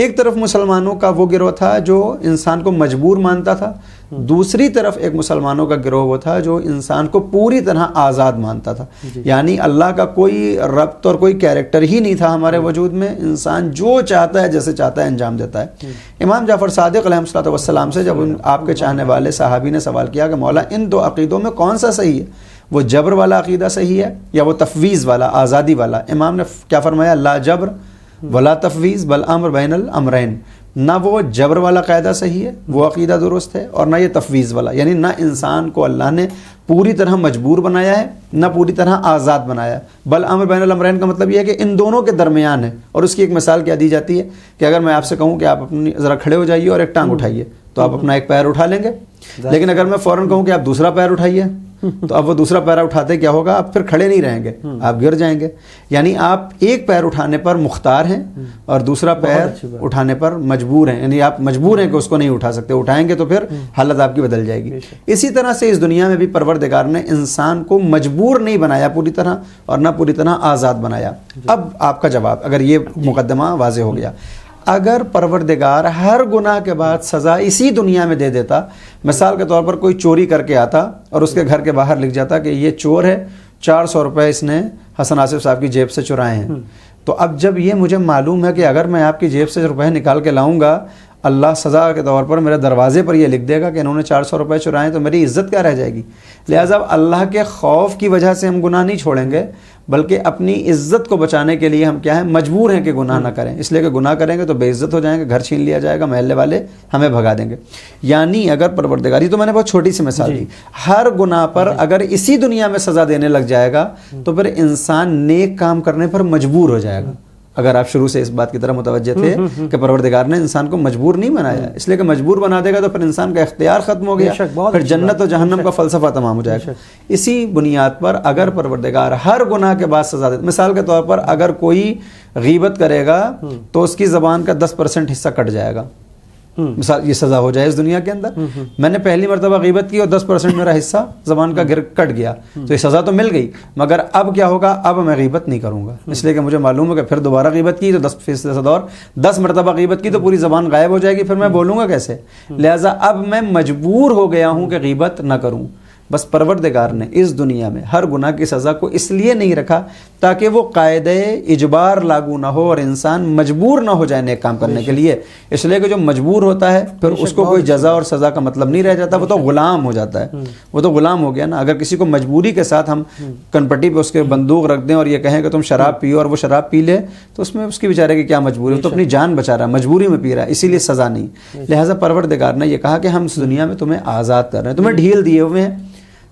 ایک طرف مسلمانوں کا وہ گروہ تھا جو انسان کو مجبور مانتا تھا، دوسری طرف ایک مسلمانوں کا گروہ وہ تھا جو انسان کو پوری طرح آزاد مانتا تھا. یعنی اللہ کا کوئی ربط اور کوئی کیریکٹر ہی نہیں تھا ہمارے وجود میں، انسان جو چاہتا ہے جیسے چاہتا ہے انجام دیتا ہے. امام جعفر صادق علیہ السلام سے جب آپ کے چاہنے والے صحابی نے سوال کیا کہ مولا ان دو عقیدوں میں کون سا صحیح ہے، وہ جبر والا عقیدہ صحیح ہے یا وہ تفویض والا، آزادی والا؟ امام نے کیا فرمایا؟ لا جبر ولا تفویض بل امر بین الامرین. نہ وہ جبر والا قاعدہ صحیح ہے، وہ عقیدہ درست ہے، اور نہ یہ تفویض والا. یعنی نہ انسان کو اللہ نے پوری طرح مجبور بنایا ہے نہ پوری طرح آزاد بنایا ہے. بل امر بین الامرین کا مطلب یہ ہے کہ ان دونوں کے درمیان ہے. اور اس کی ایک مثال کیا دی جاتی ہے کہ اگر میں آپ سے کہوں کہ آپ اپنی ذرا کھڑے ہو جائیے اور ایک ٹانگ اٹھائیے تو آپ اپنا ایک پیر اٹھا لیں گے، لیکن اگر میں فوراً کہوں کہ آپ دوسرا پیر اٹھائیے تو اب وہ دوسرا پیر اٹھاتے کیا ہوگا؟ آپ پھر کھڑے نہیں رہیں گے، آپ گر جائیں گے. یعنی آپ ایک پیر اٹھانے پر مختار ہیں اور دوسرا پیر اٹھانے پر مجبور ہیں. یعنی آپ مجبور ہیں کہ اس کو نہیں اٹھا سکتے، اٹھائیں گے تو پھر حالت آپ کی بدل جائے گی. اسی طرح سے اس دنیا میں بھی پروردگار نے انسان کو مجبور نہیں بنایا پوری طرح اور نہ پوری طرح آزاد بنایا. اب آپ کا جواب، اگر یہ مقدمہ واضح ہو گیا، اگر پروردگار ہر گناہ کے بعد سزا اسی دنیا میں دے دیتا، مثال کے طور پر کوئی چوری کر کے آتا اور اس کے گھر کے باہر لکھ جاتا کہ یہ چور ہے، 400 روپے اس نے حسن آصف صاحب کی جیب سے چرائے ہیں، تو اب جب یہ مجھے معلوم ہے کہ اگر میں آپ کی جیب سے روپے نکال کے لاؤں گا، اللہ سزا کے طور پر میرے دروازے پر یہ لکھ دے گا کہ انہوں نے 400 روپے چرائے، تو میری عزت کیا رہ جائے گی؟ لہٰذا اللہ کے خوف کی وجہ سے ہم گناہ نہیں چھوڑیں گے، بلکہ اپنی عزت کو بچانے کے لیے ہم کیا ہیں؟ مجبور ہیں کہ گناہ نہ کریں. اس لیے کہ گناہ کریں گے تو بے عزت ہو جائیں گے، گھر چھین لیا جائے گا، محلے والے ہمیں بھگا دیں گے. یعنی اگر پروردگاری، تو میں نے بہت چھوٹی سی مثال دی، ہر گناہ پر اگر اسی دنیا میں سزا دینے لگ جائے گا تو پھر انسان نیک کام کرنے پر مجبور ہو جائے گا. اگر آپ شروع سے اس بات کی طرح متوجہ تھے کہ پروردگار نے انسان کو مجبور نہیں بنایا، اس لیے کہ مجبور بنا دے گا تو پھر انسان کا اختیار ختم ہو گیا، پھر جنت و جہنم کا فلسفہ تمام ہو جائے گا. اسی بنیاد پر اگر پروردگار ہر گناہ کے بعد سزا دے، مثال کے طور پر اگر کوئی غیبت کرے گا تو اس کی زبان کا 10% حصہ کٹ جائے گا، مثال یہ سزا ہو جائے اس دنیا کے اندر. میں نے پہلی مرتبہ غیبت کی اور 10% میرا حصہ زبان کا کٹ گیا، تو یہ سزا تو مل گئی، مگر اب کیا ہوگا؟ اب میں غیبت نہیں کروں گا، اس لیے کہ مجھے معلوم ہے کہ پھر دوبارہ غیبت کی تو 10% اور 10 مرتبہ غیبت کی تو پوری زبان غائب ہو جائے گی، پھر میں بولوں گا کیسے؟ لہٰذا اب میں مجبور ہو گیا ہوں کہ غیبت نہ کروں. بس پروردگار نے اس دنیا میں ہر گناہ کی سزا کو اس لیے نہیں رکھا تاکہ وہ قاعدہ اجبار لاگو نہ ہو اور انسان مجبور نہ ہو جائے نیک کام کرنے کے لیے. اس لیے کہ جو مجبور ہوتا ہے پھر اس کو کوئی جزا اور سزا کا مطلب نہیں رہ جاتا، وہ تو غلام ہو جاتا ہے، وہ تو غلام ہو گیا نا. اگر کسی کو مجبوری کے ساتھ ہم کنپٹی پہ اس کے بندوق رکھ دیں اور یہ کہیں کہ تم شراب پیو اور وہ شراب پی لے تو اس میں اس کی بیچارے کی کیا مجبوری ہے؟ تو اپنی جان بچا رہا ہے، مجبوری میں پی رہا ہے، اسی لیے سزا نہیں. لہٰذا پروردگار نے یہ کہا کہ ہم اس دنیا میں تمہیں آزاد کر رہے ہیں، تمہیں ڈھیل دیے ہوئے ہیں.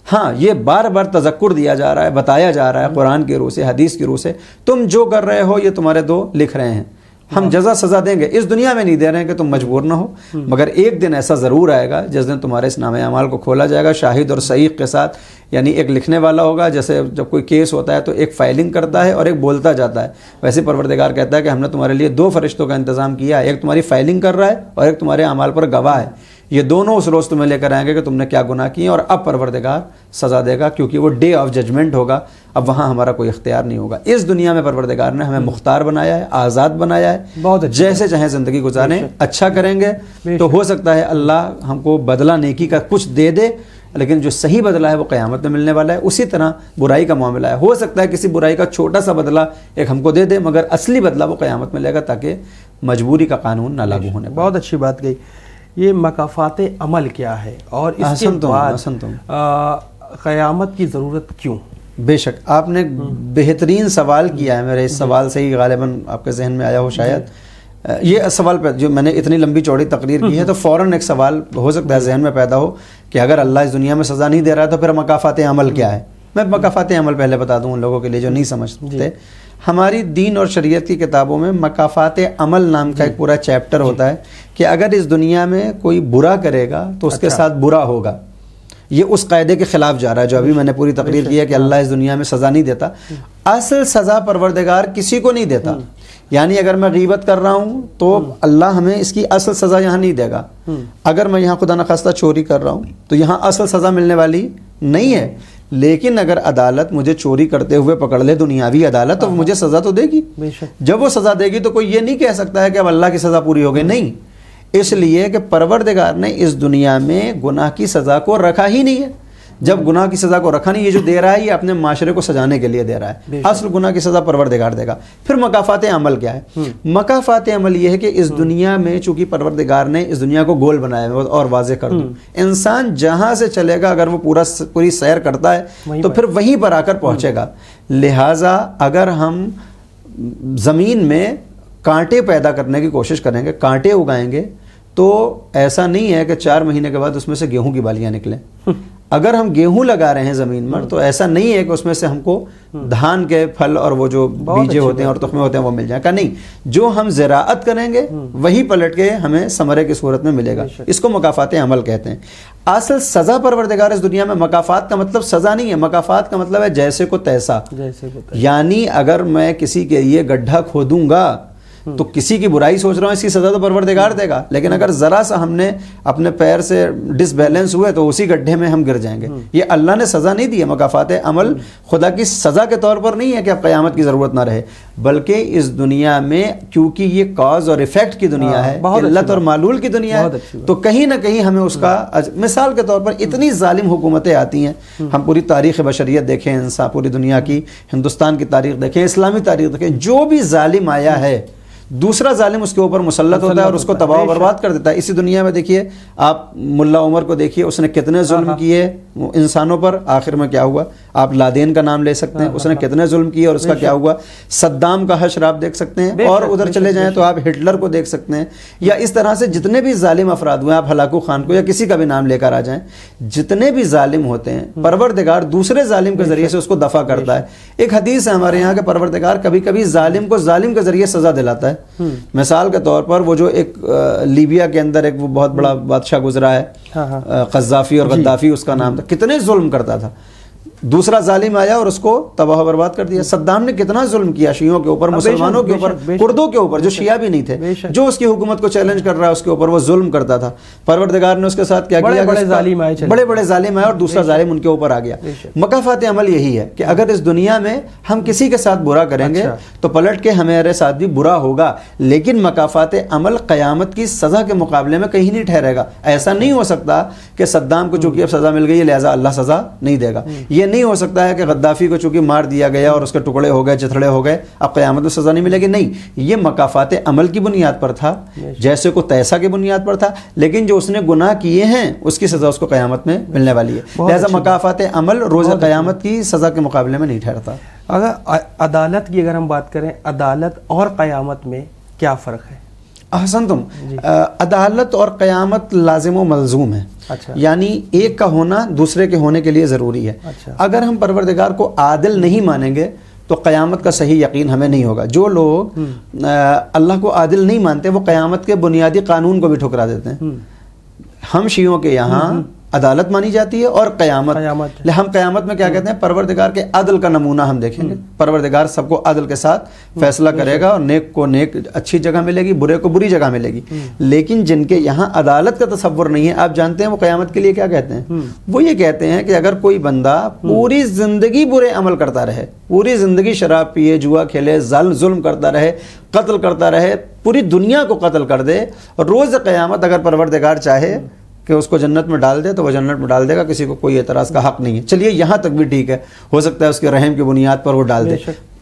ہاں یہ بار بار تذکر دیا جا رہا ہے، بتایا جا رہا ہے قرآن کی روح سے، حدیث کی روح سے، تم جو کر رہے ہو یہ تمہارے دو لکھ رہے ہیں. ہم جزا سزا دیں گے، اس دنیا میں نہیں دے رہے ہیں کہ تم مجبور نہ ہو، مگر ایک دن ایسا ضرور آئے گا جس دن تمہارے اس نامہ اعمال کو کھولا جائے گا شاہد اور صحیح کے ساتھ. یعنی ایک لکھنے والا ہوگا، جیسے جب کوئی کیس ہوتا ہے تو ایک فائلنگ کرتا ہے اور ایک بولتا جاتا ہے، ویسے پروردگار کہتا ہے کہ ہم نے تمہارے لیے 2 فرشتوں کا انتظام کیا ہے، ایک تمہاری فائلنگ کر رہا ہے اور ایک تمہارے اعمال پر گواہ ہے. یہ دونوں اس روز تمہیں لے کر آئیں گے کہ تم نے کیا گناہ کیے، اور اب پروردگار سزا دے گا کیونکہ وہ ڈے آف ججمنٹ ہوگا. اب وہاں ہمارا کوئی اختیار نہیں ہوگا. اس دنیا میں پروردگار نے ہمیں مختار بنایا ہے، آزاد بنایا ہے، جیسے چاہیں زندگی گزاریں. اچھا کریں گے تو ہو سکتا ہے اللہ ہم کو بدلہ نیکی کا کچھ دے دے، لیکن جو صحیح بدلہ ہے وہ قیامت میں ملنے والا ہے. اسی طرح برائی کا معاملہ ہے، ہو سکتا ہے کسی برائی کا چھوٹا سا بدلہ ایک ہم کو دے دے، مگر اصلی بدلہ وہ قیامت میں لے گا تاکہ مجبوری کا قانون نہ لاگو ہونے. بہت اچھی بات کہی. یہ مکافات عمل کیا ہے اور اس کے بعد قیامت کی ضرورت کیوں؟ بے شک آپ نے بہترین سوال کیا ہے. میرے اس سوال سے ہی غالباً آپ کے ذہن میں آیا ہو شاید. یہ سوال پہ جو میں نے اتنی لمبی چوڑی تقریر کی ہے تو فوراً ایک سوال ہو سکتا ہے ذہن میں پیدا ہو کہ اگر اللہ اس دنیا میں سزا نہیں دے رہا ہے تو پھر مکافات عمل کیا ہے. میں مکافات عمل پہلے بتا دوں ان لوگوں کے لیے جو نہیں سمجھتے. ہماری دین اور شریعت کی کتابوں میں مکافات عمل نام کا ایک پورا چیپٹر ہوتا ہے کہ اگر اس دنیا میں کوئی برا کرے گا تو اس کے ساتھ برا ہوگا. یہ اس قاعدے کے خلاف جا رہا ہے جو ابھی میں نے پوری تقریر کی ہے کہ اللہ اس دنیا میں سزا نہیں دیتا. اصل سزا پروردگار کسی کو نہیں دیتا. یعنی اگر میں غیبت کر رہا ہوں تو اللہ ہمیں اس کی اصل سزا یہاں نہیں دے گا. اگر میں یہاں خدا نخواستہ چوری کر رہا ہوں تو یہاں اصل سزا ملنے والی نہیں ہے. لیکن اگر عدالت مجھے چوری کرتے ہوئے پکڑ لے، دنیاوی عدالت، تو مجھے سزا تو دے گی۔ بے شک۔ جب وہ سزا دے گی تو کوئی یہ نہیں کہہ سکتا ہے کہ اب اللہ کی سزا پوری ہو گئی، نہیں، اس لیے کہ پروردگار نے اس دنیا میں گناہ کی سزا کو رکھا ہی نہیں ہے۔ جب گناہ کی سزا کو رکھا نہیں، یہ جو دے رہا ہے یہ اپنے معاشرے کو سجانے کے لیے دے رہا ہے۔ اصل گناہ کی سزا پروردگار دے گا۔ پھر مکافات عمل کیا ہے؟ مکافات عمل یہ ہے کہ اس دنیا میں چونکہ پروردگار نے اس دنیا کو گول بنایا ہے، اور واضح کر دوں، انسان جہاں سے چلے گا اگر وہ پوری سیر کرتا ہے تو پھر وہیں پر آ کر پہنچے گا۔ لہٰذا اگر ہم زمین میں کانٹے پیدا کرنے کی کوشش کریں گے، کانٹے اگائیں گے، تو ایسا نہیں ہے کہ 4 مہینے کے بعد اس میں سے گیہوں کی بالیاں نکلیں۔ اگر ہم گیہوں لگا رہے ہیں زمین پر تو ایسا نہیں ہے کہ اس میں سے ہم کو دھان کے پھل اور وہ جو بیجے ہوتے ہیں اور تخمے ہوتے ہیں وہ مل جائیں گا، نہیں، جو ہم زراعت کریں گے وہی پلٹ کے ہمیں ثمرے کی صورت میں ملے گا۔ اس کو مکافات عمل کہتے ہیں۔ اصل سزا پروردگار اس دنیا میں، مکافات کا مطلب سزا نہیں ہے، مکافات کا مطلب ہے جیسے کو تیسا، یعنی اگر میں کسی کے لیے گڈھا کھودوں گا تو کسی کی برائی سوچ رہا ہوں، اس کی سزا تو پروردگار دے گا، لیکن اگر ذرا سا ہم نے اپنے پیر سے ڈس بیلنس ہوئے تو اسی گڈھے میں ہم گر جائیں گے۔ یہ اللہ نے سزا نہیں دی ہے۔ مکافات عمل خدا کی سزا کے طور پر نہیں ہے کہ اب قیامت کی ضرورت نہ رہے، بلکہ اس دنیا میں کیونکہ یہ کاز اور ایفیکٹ کی دنیا ہے، علت اور معلول کی دنیا ہے، تو کہیں نہ کہیں ہمیں اس کا مثال کے طور پر اتنی ظالم حکومتیں آتی ہیں، ہم پوری تاریخ بشریت دیکھیں، انسان پوری دنیا کی، ہندوستان کی تاریخ دیکھیں، اسلامی تاریخ دیکھیں، جو بھی ظالم آیا ہے دوسرا ظالم اس کے اوپر مسلط ہوتا ہے اور اس کو تباہ و برباد کر دیتا ہے۔ اسی دنیا میں دیکھیے آپ ملا عمر کو دیکھیے، اس نے کتنے ظلم کیے انسانوں پر، آخر میں کیا ہوا؟ آپ لادین کا نام لے سکتے ہیں، اس نے کتنے ظلم کیے اور اس کا کیا ہوا؟ صدام کا حشر آپ دیکھ سکتے ہیں، اور ادھر چلے جائیں تو آپ ہٹلر کو دیکھ سکتے ہیں، یا اس طرح سے جتنے بھی ظالم افراد ہوئے، آپ ہلاکو خان کو یا کسی کا بھی نام لے کر آ جائیں، جتنے بھی ظالم ہوتے ہیں پروردگار دوسرے ظالم کے ذریعے سے اس کو دفع کرتا ہے۔ ایک حدیث ہے ہمارے یہاں کہ پروردگار کبھی کبھی ظالم کو ظالم کے ذریعے سزا دلاتا ہے۔ مثال کے طور پر وہ جو ایک لیبیا کے اندر ایک وہ بہت بڑا بادشاہ گزرا ہے، قذافی اور غدافی اس کا نام تھا، کتنے ظلم کرتا تھا، دوسرا ظالم آیا اور اس کو تباہ و برباد کر دیا۔ صدام نے کتنا ظلم کیا شیعوں کے اوپر، مسلمانوں کے اوپر، کردوں کے اوپر جو شیعہ بھی نہیں تھے، جو اس کی حکومت کو چیلنج کر رہا ہے اس کے اوپر وہ ظلم کرتا تھا۔ پروردگار نے اس کے ساتھ کیا کیا؟ بڑے بڑے ظالم آئے اور دوسرا ظالم ان کے اوپر آ گیا۔ مکافات عمل یہی ہے کہ اگر اس دنیا میں ہم کسی کے ساتھ برا کریں گے تو پلٹ کے ہمارے ساتھ بھی برا ہوگا، لیکن مکافات عمل قیامت کی سزا کے مقابلے میں کہیں نہیں ٹھہرے گا۔ ایسا نہیں ہو سکتا کہ صدام کو چونکہ اب سزا مل گئی ہے لہٰذا اللہ سزا نہیں دے گا، یہ نہیں ہو سکتا ہے کہ غدافی کو چونکہ مار دیا گیا اور اس کے ٹکڑے ہو گئے، چتھڑے ہو گئے، اب قیامت میں سزا نہیں ملے گی، نہیں، یہ مکافات عمل کی بنیاد پر تھا، جیسے کو تیسا کی بنیاد پر تھا، لیکن جو اس نے گناہ کیے ہیں اس کی سزا اس کو قیامت میں ملنے والی ہے۔ لہذا مکافات عمل روز قیامت کی سزا کے مقابلے میں نہیں ٹھہرتا۔ اگر عدالت کی اگر ہم بات کریں، عدالت اور قیامت میں کیا فرق ہے؟ احسنتم، عدالت اور قیامت لازم و ملزوم ہے، یعنی ایک کا ہونا دوسرے کے ہونے کے لیے ضروری ہے۔ اگر ہم پروردگار کو عادل نہیں مانیں گے تو قیامت کا صحیح یقین ہمیں نہیں ہوگا۔ جو لوگ اللہ کو عادل نہیں مانتے وہ قیامت کے بنیادی قانون کو بھی ٹھکرا دیتے ہیں۔ ہم شیعوں کے یہاں عدالت مانی جاتی ہے اور قیامت ہم قیامت میں کیا کہتے ہیں؟ پروردگار کے عدل کا نمونہ ہم دیکھیں گے۔ پروردگار سب کو عدل کے ساتھ فیصلہ کرے گا اور نیک کو نیک اچھی جگہ ملے گی، برے کو بری جگہ ملے گی۔ لیکن جن کے یہاں عدالت کا تصور نہیں ہے، آپ جانتے ہیں وہ قیامت کے لیے کیا کہتے ہیں؟ وہ یہ کہتے ہیں کہ اگر کوئی بندہ پوری زندگی برے عمل کرتا رہے، پوری زندگی شراب پیے، جوا کھیلے، ظلم کرتا رہے، قتل کرتا رہے، پوری دنیا کو قتل کر دے، اور روز قیامت اگر پروردگار چاہے کہ اس کو جنت میں ڈال دے تو وہ جنت میں ڈال دے گا، کسی کو کوئی اعتراض کا حق نہیں ہے۔ چلیے یہاں تک بھی ٹھیک ہے، ہو سکتا ہے اس کے رحم کی بنیاد پر وہ ڈال دے۔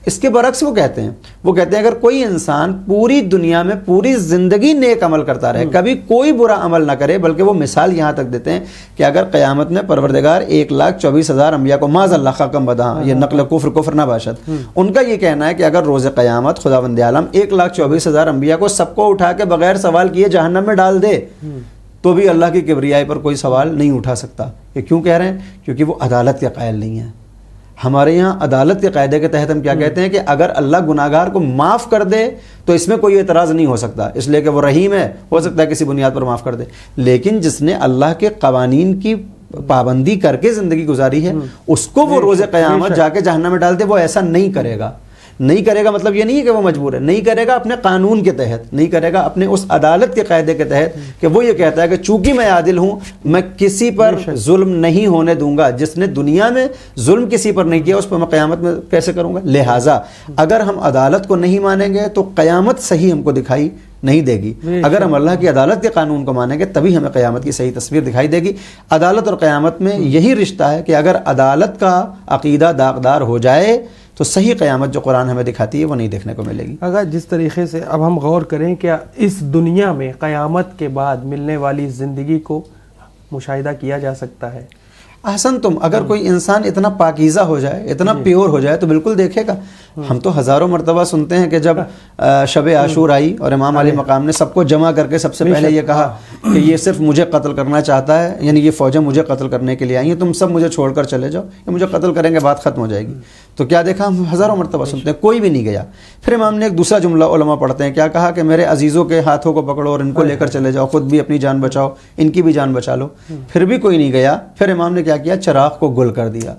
اس کے برعکس وہ کہتے ہیں اگر کوئی انسان پوری دنیا میں پوری زندگی نیک عمل کرتا رہے، کبھی کوئی برا عمل نہ کرے، بلکہ وہ مثال یہاں تک دیتے ہیں کہ اگر قیامت میں پروردگار 1,24,000 انبیاء کو معاذ اللہ خاکم بدا، یہ نقل کفر نہ باشد، ان کا یہ کہنا ہے کہ اگر روز قیامت خداوند عالم 1,24,000 انبیاء کو سب کو اٹھا کے بغیر سوال کیے جہنم میں ڈال دے تو بھی اللہ کی کبریائی پر کوئی سوال نہیں اٹھا سکتا۔ یہ کیوں کہہ رہے ہیں؟ کیونکہ وہ عدالت کے قائل نہیں ہیں۔ ہمارے یہاں عدالت کے قاعدے کے تحت ہم کیا کہتے ہیں کہ اگر اللہ گناہگار کو معاف کر دے تو اس میں کوئی اعتراض نہیں ہو سکتا، اس لیے کہ وہ رحیم ہے، ہو سکتا ہے کسی بنیاد پر معاف کر دے۔ لیکن جس نے اللہ کے قوانین کی پابندی کر کے زندگی گزاری ہے، اس کو وہ روز قیامت جا کے جہنم میں ڈال دے، وہ ایسا نہیں کرے گا۔ نہیں کرے گا مطلب یہ نہیں ہے کہ وہ مجبور ہے، نہیں کرے گا اپنے قانون کے تحت، نہیں کرے گا اپنے اس عدالت کے قاعدے کے تحت کہ وہ یہ کہتا ہے کہ چونکہ میں عادل ہوں میں کسی پر ظلم نہیں ہونے دوں گا، جس نے دنیا میں ظلم کسی پر نہیں کیا اس پر میں قیامت میں کیسے کروں گا؟ لہٰذا اگر ہم عدالت کو نہیں مانیں گے تو قیامت صحیح ہم کو دکھائی نہیں دے گی، اگر ہم اللہ کی عدالت کے قانون کو مانیں گے تبھی ہمیں قیامت کی صحیح تصویر دکھائی دے گی۔ عدالت اور قیامت میں یہی رشتہ ہے کہ اگر عدالت کا عقیدہ داغدار ہو جائے تو صحیح قیامت جو قرآن ہمیں دکھاتی ہے وہ نہیں دیکھنے کو ملے گی۔ اگر جس طریقے سے اب ہم غور کریں کیا اس دنیا میں قیامت کے بعد ملنے والی زندگی کو مشاہدہ کیا جا سکتا ہے؟ احسن تم، اگر کوئی انسان اتنا پاکیزہ ہو جائے، اتنا پیور ہو جائے تو بالکل دیکھے گا۔ ہم تو ہزاروں مرتبہ سنتے ہیں کہ جب شب عاشور آئی اور امام علی مقام نے سب کو جمع کر کے سب سے پہلے یہ کہا کہ یہ صرف مجھے قتل کرنا چاہتا ہے، یعنی یہ فوجیں مجھے قتل کرنے کے لیے آئی ہیں، تم سب مجھے چھوڑ کر چلے جاؤ، یہ مجھے قتل کریں گے بات ختم ہو جائے گی۔ تو کیا دیکھا؟ ہم ہزاروں مرتبہ سنتے ہیں، کوئی بھی نہیں گیا۔ پھر امام نے ایک دوسرا جملہ علماء پڑھتے ہیں، کیا کہا کہ میرے عزیزوں کے ہاتھوں کو پکڑو اور ان کو لے کر چلے جاؤ، خود بھی اپنی جان بچاؤ، ان کی بھی جان بچا لو۔ پھر بھی کوئی نہیں گیا۔ پھر امام نے کیا کیا؟ چراغ کو گل کر دیا۔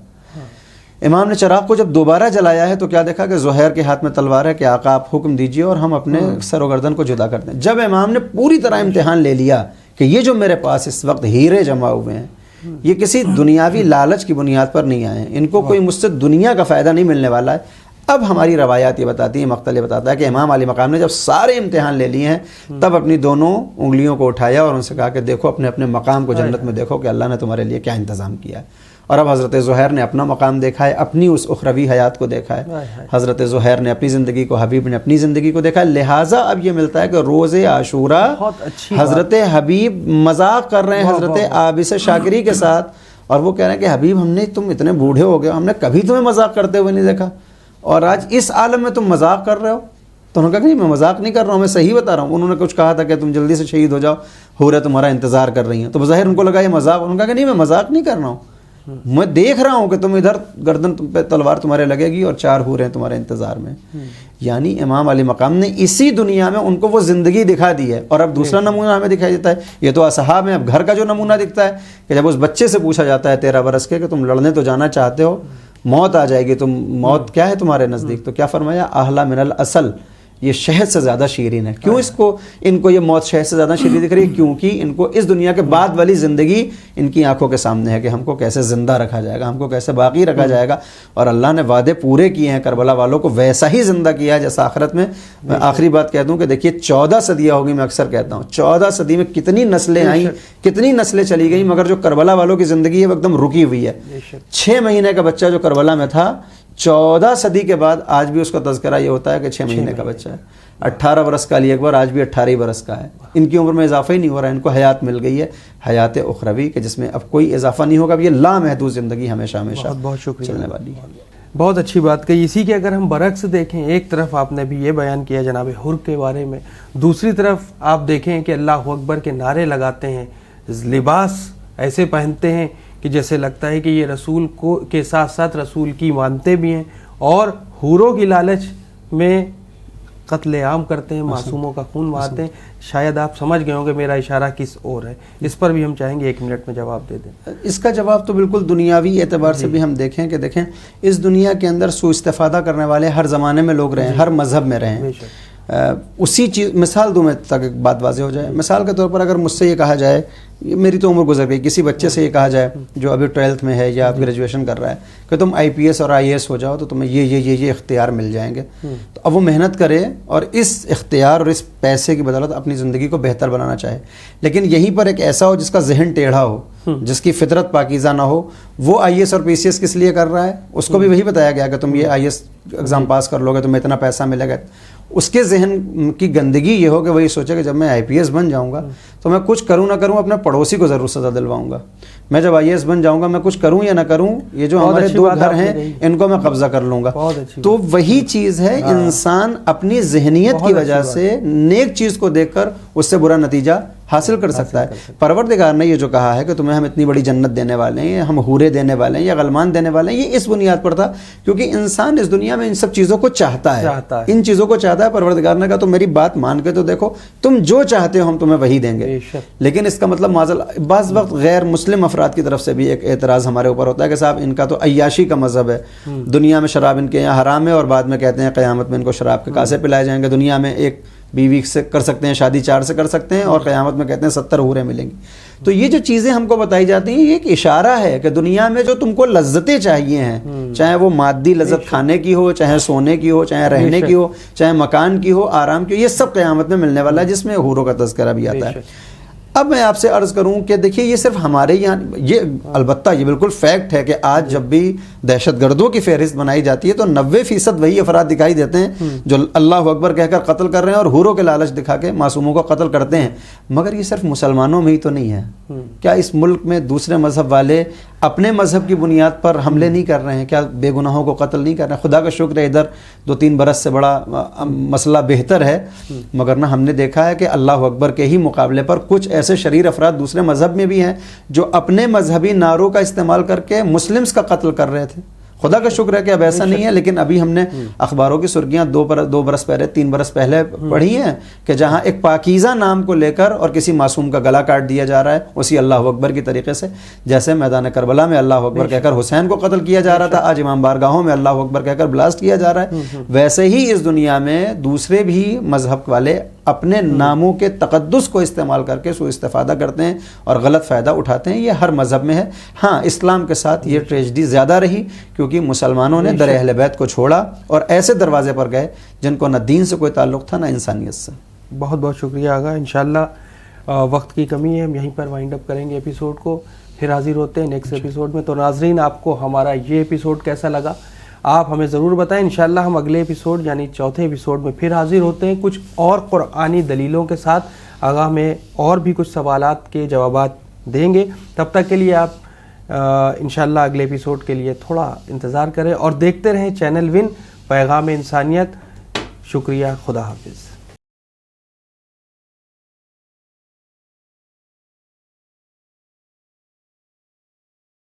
امام نے چراغ کو جب دوبارہ جلایا ہے تو کیا دیکھا کہ زہیر کے ہاتھ میں تلوار ہے کہ آقا آپ حکم دیجئے اور ہم اپنے سر و گردن کو جدا کر دیں۔ جب امام نے پوری طرح امتحان لے لیا کہ یہ جو میرے پاس اس وقت ہیرے جمع ہوئے ہیں یہ کسی دنیاوی لالچ کی بنیاد پر نہیں آئے ہیں، ان کو کوئی مجھ سے دنیا کا فائدہ نہیں ملنے والا ہے۔ اب ہماری روایات یہ بتاتی ہیں، مقتل یہ بتاتا ہے کہ امام علی مقام نے جب سارے امتحان لے لیے ہیں تب اپنی دونوں انگلیوں کو اٹھایا اور ان سے کہا کہ دیکھو اپنے اپنے مقام کو جنت میں دیکھو کہ اللہ نے تمہارے لیے کیا انتظام کیا ہے۔ اور اب حضرت زہیر نے اپنا مقام دیکھا ہے، اپنی اس اخروی حیات کو دیکھا ہے، حضرت زہیر نے اپنی زندگی کو، حبیب نے اپنی زندگی کو دیکھا ہے۔ لہٰذا اب یہ ملتا ہے کہ روز عاشوراء حضرت حبیب مذاق کر رہے ہیں حضرت عابس شاکری کے ساتھ، اور وہ کہہ رہے ہیں کہ حبیب ہم نے، تم اتنے بوڑھے ہو گئے، ہم نے کبھی تمہیں مذاق کرتے ہوئے نہیں دیکھا، اور آج اس عالم میں تم مذاق کر رہے ہو۔ تو انہوں نے کہا کہ نہیں میں مذاق نہیں کر رہا ہوں، میں صحیح بتا رہا ہوں۔ انہوں نے کچھ کہا تھا کہ تم جلدی سے شہید ہو جاؤ، حوریں تمہارا انتظار کر رہی ہیں، تو بظاہر ان کو لگا یہ مذاق۔ انہوں نے کہا کہ نہیں میں مذاق نہیں کر رہا ہوں، میں دیکھ رہا ہوں کہ تم ادھر گردن پہ تلوار تمہارے لگے گی اور 4 حوریں تمہارے انتظار میں۔ یعنی امام علی مقام نے اسی دنیا میں ان کو وہ زندگی دکھا دی ہے۔ اور اب دوسرا نمونہ ہمیں دکھائی دیتا ہے، یہ تو اصحاب میں اب گھر کا جو نمونہ دکھتا ہے کہ جب اس بچے سے پوچھا جاتا ہے 13 برس کے کہ تم لڑنے تو جانا چاہتے ہو، موت آ جائے گی، تم موت کیا ہے تمہارے نزدیک؟ تو کیا فرمایا؟ احلی من الاصل، یہ شہد سے زیادہ شیرین ہے۔ کیوں ان کو یہ موت شہد سے زیادہ شیرین دکھ رہی ہے؟ کیونکہ ان کو اس دنیا کے بعد والی زندگی ان کی آنکھوں کے سامنے ہے کہ ہم کو کیسے زندہ رکھا جائے گا، ہم کو کیسے باقی رکھا جائے گا، اور اللہ نے وعدے پورے کیے ہیں کربلا والوں کو ویسا ہی زندہ کیا ہے جیسا آخرت میں۔ میں آخری بات کہہ دوں کہ دیکھیے 14 صدیاں ہوگی، میں اکثر کہتا ہوں 14 صدی میں کتنی نسلیں آئیں، کتنی نسلیں چلی گئیں، مگر جو کربلا والوں کی زندگی ہے وہ ایک دم رکی ہوئی ہے۔ 6 مہینے کا بچہ جو کربلا میں تھا 14 صدی کے بعد آج بھی اس کا تذکرہ یہ ہوتا ہے کہ 6 مہینے کا بچہ ہے۔ 18 برس کا علی اکبر آج بھی 18 برس کا ہے، ان کی عمر میں اضافہ ہی نہیں ہو رہا ہے، ان کو حیات مل گئی ہے، حیات اخروی کہ جس میں اب کوئی اضافہ نہیں ہوگا، اب یہ لامحدود زندگی ہمیشہ ہمیشہ بہت شکریہ چلنے والی ہے۔ بہت اچھی بات کہی۔ اسی کے اگر ہم برعکس دیکھیں، ایک طرف آپ نے بھی یہ بیان کیا جناب حر کے بارے میں، دوسری طرف آپ دیکھیں کہ اللہ اکبر کے نعرے لگاتے ہیں، لباس ایسے پہنتے ہیں کہ جیسے لگتا ہے کہ یہ رسول کو کے ساتھ ساتھ رسول کی مانتے بھی ہیں، اور حوروں کی لالچ میں قتل عام کرتے ہیں، معصوموں کا خون مارتے ہیں۔ شاید آپ سمجھ گئے ہوں کہ میرا اشارہ کس اور ہے، اس پر بھی ہم چاہیں گے 1 منٹ میں جواب دے دیں۔ اس کا جواب تو بالکل دنیاوی اعتبار سے بھی ہم دیکھیں کہ دیکھیں اس دنیا کے اندر سوء استفادہ کرنے والے ہر زمانے میں لوگ رہے ہیں، ہر مذہب میں رہے ہیں۔ اسی چیز مثال دوں میں تاکہ ایک بات واضح ہو جائے۔ مثال کے طور پر اگر مجھ سے یہ کہا جائے، میری تو عمر گزر گئی، کسی بچے سے یہ کہا جائے جو ابھی 12th میں ہے یا گریجویشن کر رہا ہے کہ تم IPS اور IAS ہو جاؤ تو تمہیں یہ اختیار مل جائیں گے، تو اب وہ محنت کرے اور اس اختیار اور اس پیسے کی بدولت اپنی زندگی کو بہتر بنانا چاہے، لیکن یہیں پر ایک ایسا ہو جس کا ذہن ٹیڑھا ہو، جس کی فطرت پاکیزہ نہ ہو، وہ IAS اور PCS کس لیے کر رہا ہے؟ اس کو بھی وہی بتایا گیا کہ تم یہ IAS ایگزام پاس کر لو گے تمہیں اتنا پیسہ ملے گا۔ اس کے ذہن کی گندگی یہ ہو کہ وہی سوچے کہ جب میں IPS بن جاؤں گا تو میں کچھ کروں نہ کروں اپنے پڑوسی کو ضرور سزا دلواؤں گا، میں جب IAS بن جاؤں گا میں کچھ کروں یا نہ کروں، یہ جو ہمارے 2 گھر ہیں ان کو میں قبضہ کر لوں گا۔ تو وہی چیز ہے، انسان اپنی ذہنیت کی وجہ سے نیک چیز کو دیکھ کر اس سے برا نتیجہ حاصل کر سکتا ہے. پروردگار نے یہ جو کہا ہے کہ تمہیں ہم اتنی بڑی جنت دینے والے ہیں، ہم حوریں دینے والے ہیں یا غلمان دینے والے ہیں، یہ اس بنیاد پر تھا کیونکہ انسان اس دنیا میں ان سب چیزوں کو چاہتا ہے، ان چیزوں کو چاہتا ہے. پروردگار نے کہا تم میری بات مان کے تو دیکھو، تم جو چاہتے ہو ہم تمہیں وہی دیں گے. لیکن اس کا مطلب معذرت بعض وقت غیر مسلم افراد کی طرف سے بھی ایک اعتراض ہمارے اوپر ہوتا ہے کہ صاحب ان کا تو عیاشی کا مذہب ہے، دنیا میں شراب ان کے یہاں حرام ہے اور بعد میں کہتے ہیں قیامت میں ان کو شراب کے کاسے پلائے جائیں گے. دنیا میں ایک بیوی سے کر سکتے ہیں شادی، 4 سے کر سکتے ہیں، اور قیامت میں کہتے ہیں 70 حوریں ملیں گی. تو یہ جو چیزیں ہم کو بتائی جاتی ہیں یہ ایک اشارہ ہے کہ دنیا میں جو تم کو لذتیں چاہیے ہیں، چاہے وہ مادی لذت کھانے کی ہو، چاہے سونے کی ہو، چاہے رہنے کی ہو، چاہے مکان کی ہو، آرام کی ہو، یہ سب قیامت میں ملنے والا ہے، جس میں حوروں کا تذکرہ بھی آتا ہے. اب میں آپ سے عرض کروں کہ دیکھیے یہ صرف ہمارے یہاں، یہ البتہ یہ بالکل فیکٹ ہے کہ آج جب بھی دہشت گردوں کی فہرست بنائی جاتی ہے تو 90% وہی افراد دکھائی دیتے ہیں جو اللہ اکبر کہہ کر قتل کر رہے ہیں اور حوروں کے لالچ دکھا کے معصوموں کو قتل کرتے ہیں. مگر یہ صرف مسلمانوں میں ہی تو نہیں ہے. کیا اس ملک میں دوسرے مذہب والے اپنے مذہب کی بنیاد پر حملے نہیں کر رہے ہیں؟ کیا بے گناہوں کو قتل نہیں کر رہے ہیں؟ خدا کا شکر ہے ادھر 2-3 برس سے بڑا مسئلہ بہتر ہے، مگر نہ ہم نے دیکھا ہے کہ اللہ اکبر کے ہی مقابلے پر کچھ ایسے شریر افراد دوسرے مذہب میں بھی ہیں جو اپنے مذہبی نعروں کا استعمال کر کے مسلمز کا قتل کر رہے تھے. خدا کا شکر ہے کہ اب ایسا نہیں ہے، لیکن ابھی ہم نے اخباروں کی سرخیاں 2 برس پہلے 3 برس پہلے پڑھی ہیں کہ جہاں ایک پاکیزہ نام کو لے کر اور کسی معصوم کا گلا کاٹ دیا جا رہا ہے اسی اللہ اکبر کی طریقے سے. جیسے میدان کربلا میں اللہ اکبر کہہ کر حسین کو قتل کیا جا رہا تھا، آج امام بارگاہوں میں اللہ اکبر کہہ کر بلاسٹ کیا جا رہا ہے. ویسے ہی اس دنیا میں دوسرے بھی مذہب والے اپنے ناموں کے تقدس کو استعمال کر کے سوء استفادہ کرتے ہیں اور غلط فائدہ اٹھاتے ہیں. یہ ہر مذہب میں ہے. ہاں اسلام کے ساتھ یہ ٹریجڈی زیادہ رہی کیونکہ مسلمانوں نے در اہل بیت کو چھوڑا اور ایسے دروازے پر گئے جن کو نہ دین سے کوئی تعلق تھا نہ انسانیت سے. بہت بہت شکریہ آغا. انشاءاللہ وقت کی کمی ہے، ہم یہیں پر وائنڈ اپ کریں گے ایپیسوڈ کو، پھر حاضر ہوتے ہیں نیکسٹ ایپیسوڈ میں. تو ناظرین آپ کو ہمارا یہ ایپیسوڈ کیسا لگا آپ ہمیں ضرور بتائیں. انشاءاللہ ہم اگلے ایپیسوڈ یعنی چوتھے ایپیسوڈ میں پھر حاضر ہوتے ہیں کچھ اور قرآنی دلیلوں کے ساتھ. آغا میں اور بھی کچھ سوالات کے جوابات دیں گے. تب تک کے لیے آپ انشاءاللہ اگلے ایپیسوڈ کے لیے تھوڑا انتظار کریں اور دیکھتے رہیں چینل ون پیغام انسانیت. شکریہ. خدا حافظ.